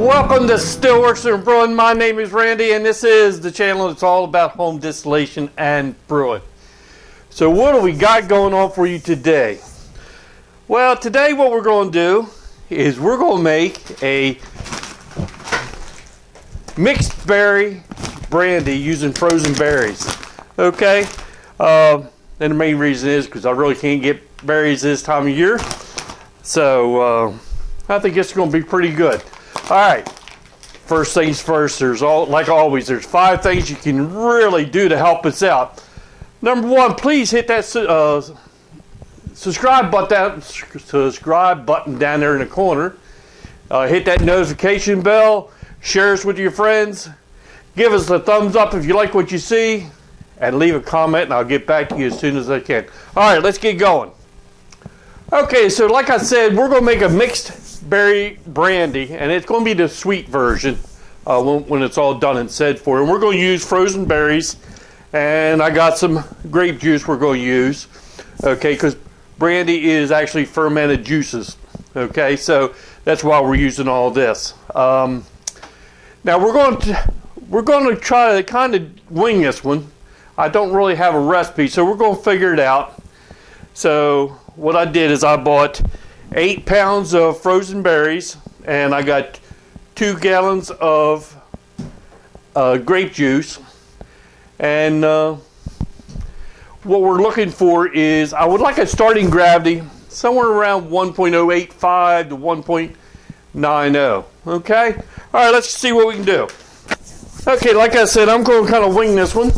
Welcome to Stillworks and Brewing. My name is Randy, and this is the channel that's all about home distillation and brewing. So what do we got going on for you today? Well, today what we're going to do is we're going to make a mixed berry brandy using frozen berries. Okay? And the main reason is because I really can't get berries this time of year. So I think it's going to be pretty good. All right, first things first, like always, there's 5 things you can really do to help us out. Number 1, please hit that subscribe button down there in the corner. Hit that notification bell, share us with your friends, give us a thumbs up if you like what you see, and leave a comment, and I'll get back to you as soon as I can. All right, let's get going. Okay, so like I said, we're going to make a mixed berry brandy, and it's going to be the sweet version when it's all done and said for. And we're going to use frozen berries, and I got some grape juice we're going to use, okay, because brandy is actually fermented juices, okay, so that's why we're using all this. Now we're going to try to kind of wing this one. I don't really have a recipe, so we're going to figure it out. So what I did is I bought 8 pounds of frozen berries, and I got 2 gallons of grape juice. And what we're looking for is, I would like a starting gravity somewhere around 1.085 to 1.90. Okay? All right, let's see what we can do. Okay, like I said, I'm going to kind of wing this one.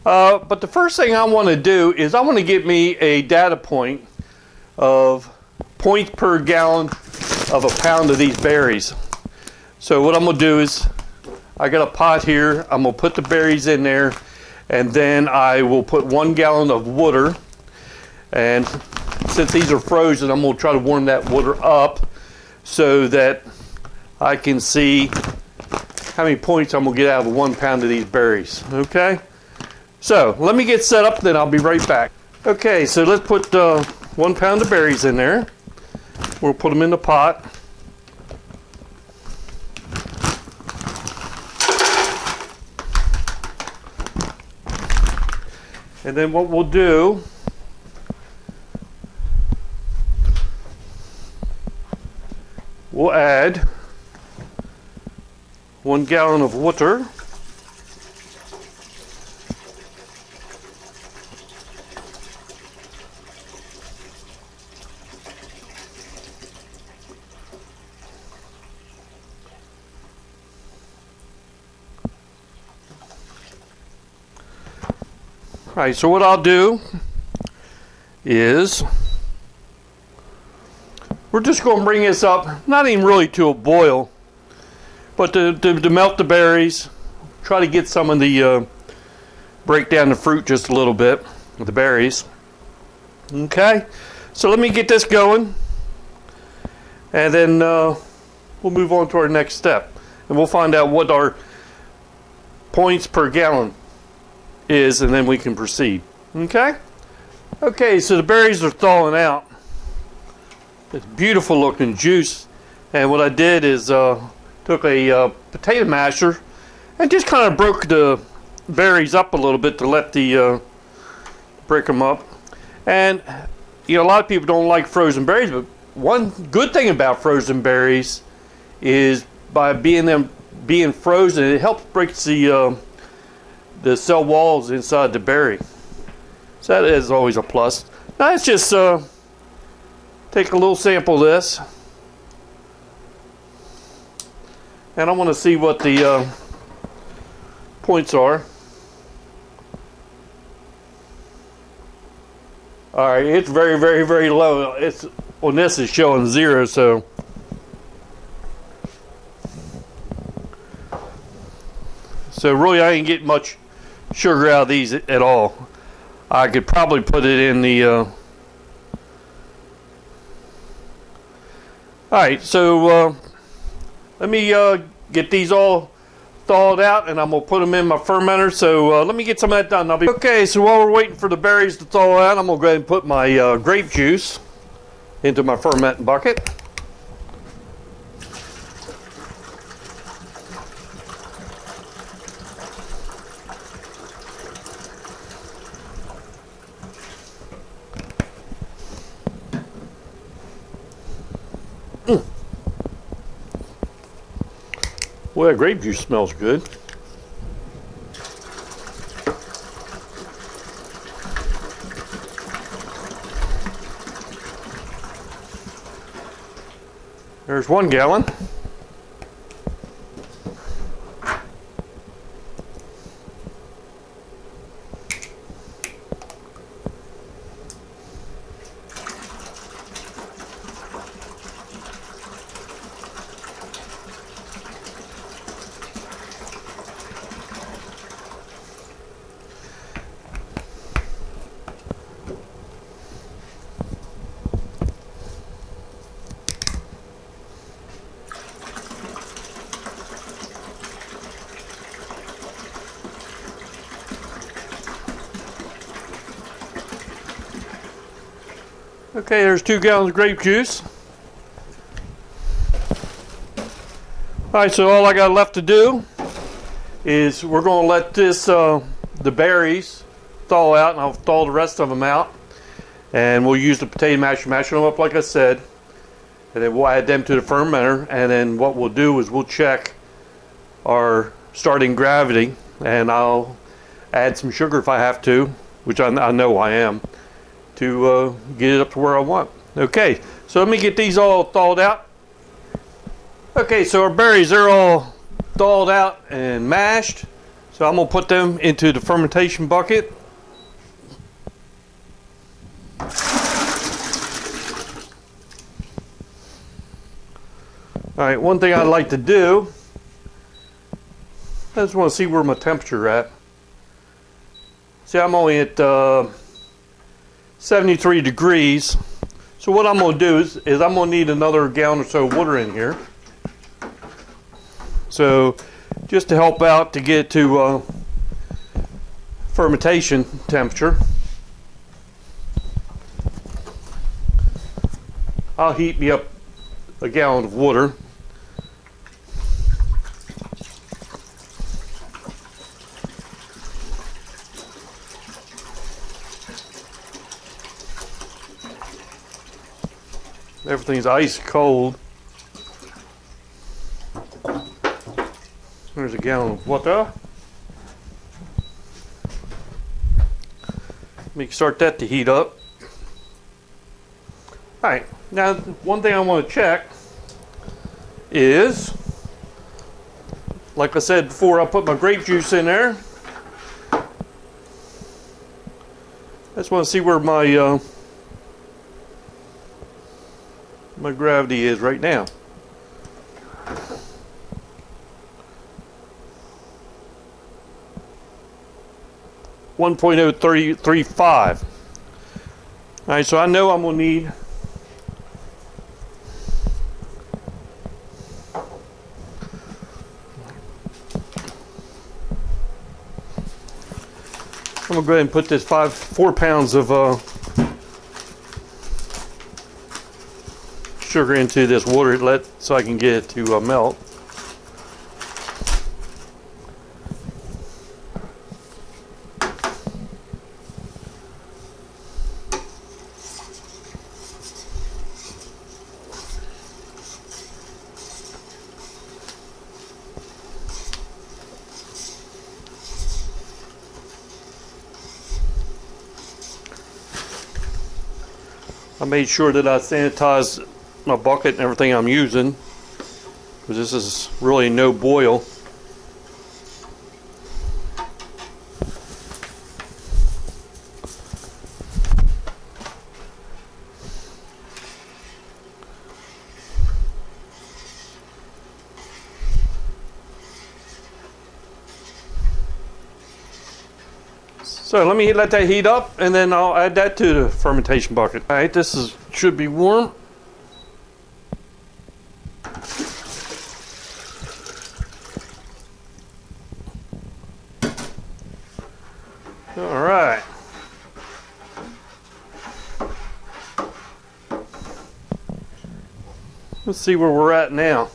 But the first thing I want to do is I want to get me a data point of points per gallon of a pound of these berries. So what I'm going to do is, I got a pot here, I'm going to put the berries in there, and then I will put 1 gallon of water. And since these are frozen, I'm going to try to warm that water up so that I can see how many points I'm going to get out of 1 pound of these berries. Okay? So let me get set up, then I'll be right back. Okay, so let's put 1 pound of berries in there. We'll put them in the pot. And then what we'll do, we'll add 1 gallon of water. Alright, so what I'll do is we're just going to bring this up, not even really to a boil, but to melt the berries, try to get some of the, break down the fruit just a little bit with the berries. Okay, so let me get this going, and then we'll move on to our next step, and we'll find out what our points per gallon is, and then we can proceed. Okay? Okay, so the berries are thawing out. It's beautiful looking juice, and what I did is took a potato masher and just kind of broke the berries up a little bit to let the break them up. And you know, a lot of people don't like frozen berries, but one good thing about frozen berries is by being frozen, it helps break the cell walls inside the berry. So that is always a plus. Now let's just take a little sample of this. And I want to see what the points are. Alright, it's very, very, very low. It's on this is showing 0, so really I ain't getting much sugar out of these at all. I could probably put it in the alright, so let me get these all thawed out, and I'm going to put them in my fermenter. So let me get some of that done. Okay, so while we're waiting for the berries to thaw out, I'm going to go ahead and put my grape juice into my fermenting bucket. Well, that grape juice smells good. There's 1 gallon. Okay, there's 2 gallons of grape juice. Alright, so all I got left to do is we're going to let this, the berries thaw out, and I'll thaw the rest of them out. And we'll use the potato masher, mash them up like I said. And then we'll add them to the fermenter. And then what we'll do is we'll check our starting gravity. And I'll add some sugar if I have to, which I know I am, to get it up to where I want. Okay, so let me get these all thawed out. Okay, so our berries, they're all thawed out and mashed. So I'm going to put them into the fermentation bucket. Alright, one thing I'd like to do, I just want to see where my temperature at. See, I'm only at 73 degrees. So what I'm going to do is I'm going to need another gallon or so of water in here. So just to help out to get to fermentation temperature, I'll heat me up a gallon of water. Everything's ice cold. There's a gallon of water. Let me start that to heat up. Alright, now one thing I want to check is, like I said before, I'll put my grape juice in there. I just want to see where my my gravity is right now. .035. Alright, so I know I'm going to need I'm going to go ahead and put this 4 pounds of sugar into this water so I can get it to melt. I made sure that I sanitized my bucket and everything I'm using, because this is really no boil. So let me let that heat up, and then I'll add that to the fermentation bucket. All right, this should be warm. All right. Let's see where we're at now.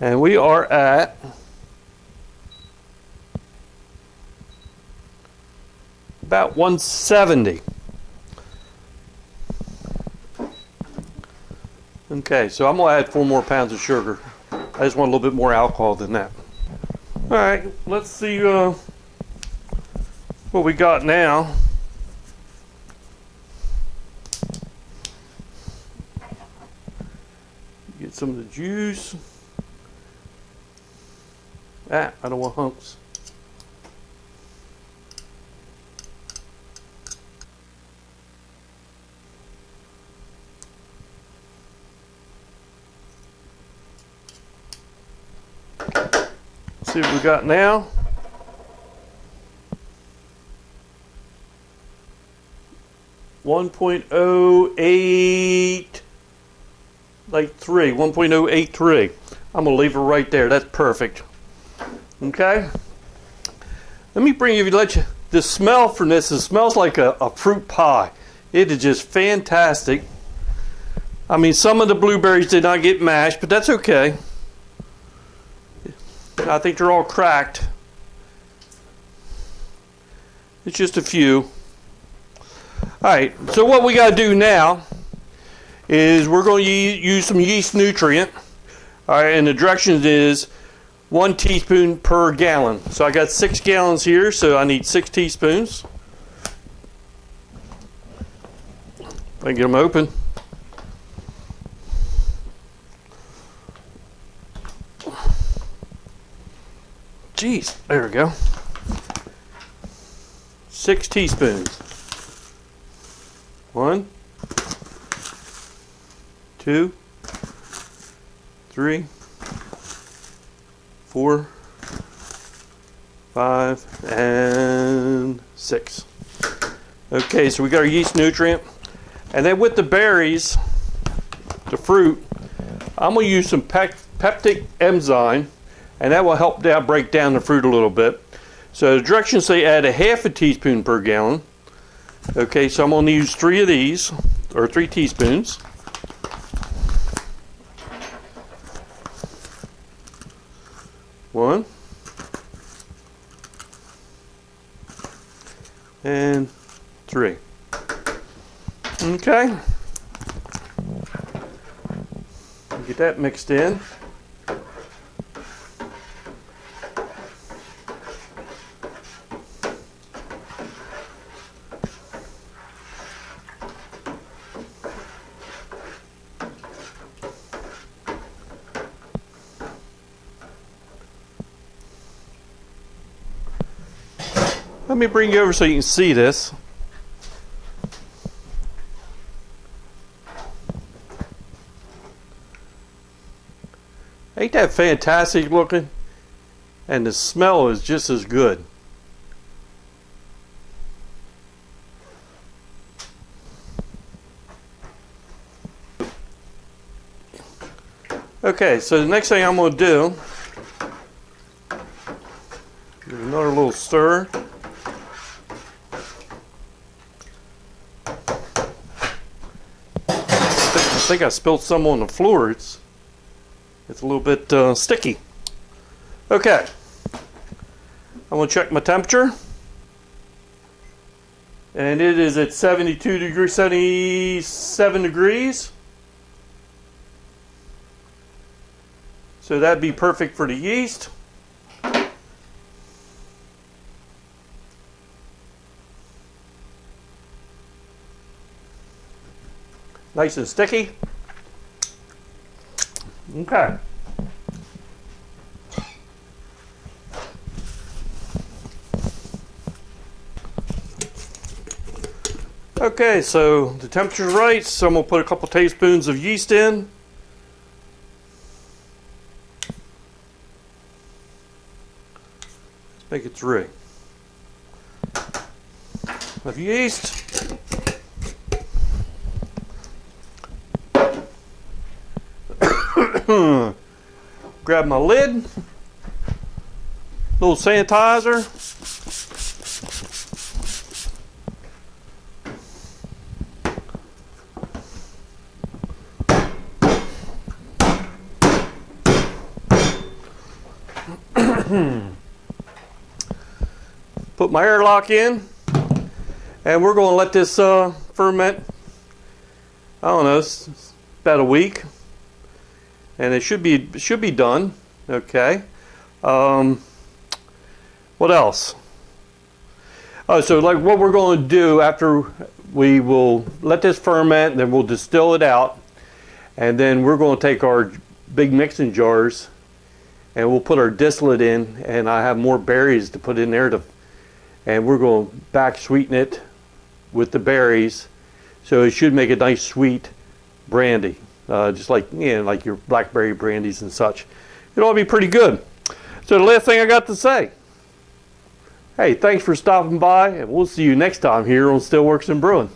And we are at about 170. Okay, so I'm gonna add 4 more pounds of sugar. I just want a little bit more alcohol than that. All right, let's see what we got now. Get some of the juice. I don't want hunks. Let's see what we got now. .08, like 3, 1.083. I'm gonna leave it right there. That's perfect. Okay. Let me bring you, let you. The smell from this, it smells like a fruit pie. It is just fantastic. I mean, some of the blueberries did not get mashed, but that's okay. I think they're all cracked. It's just a few. All right, so what we got to do now is we're going to use some yeast nutrient. All right, and the directions is 1 teaspoon per gallon. So I got 6 gallons here, so I need 6 teaspoons. If I can get them open. Jeez, there we go. 6 teaspoons. 1, 2, 3, 4, 5, and 6. Okay, so we got our yeast nutrient. And then with the berries, the fruit, I'm going to use some pectic enzyme, and that will help break down the fruit a little bit. So the directions say add a half a teaspoon per gallon. Okay, so I'm going to use 3 of these, or 3 teaspoons. One. And 3. Okay. Get that mixed in. Let me bring you over so you can see this. Ain't that fantastic looking? And the smell is just as good. Okay, so the next thing I'm going to do, give another little stir. I think I spilled some on the floor. It's a little bit sticky. Okay, I'm going to check my temperature, and it is at 72 degrees, 77 degrees. So that'd be perfect for the yeast. Nice and sticky. Okay. Okay, so the temperature's right, so I'm going to put a couple tablespoons of yeast in. Let's make it 3. Of yeast. Grab my lid, little sanitizer. Put my airlock in, And we're going to let this ferment, I don't know, about a week. And it should be done. Okay. What else? Oh, so like what we're going to do after we will let this ferment, then we'll distill it out, and then we're going to take our big mixing jars and we'll put our distillate in, and I have more berries to put in there and we're going to back sweeten it with the berries, so it should make a nice sweet brandy, just like, you know, like your blackberry brandies and such. It'll all be pretty good. So the last thing I got to say, hey, thanks for stopping by, and we'll see you next time here on Stillworks and Brewing.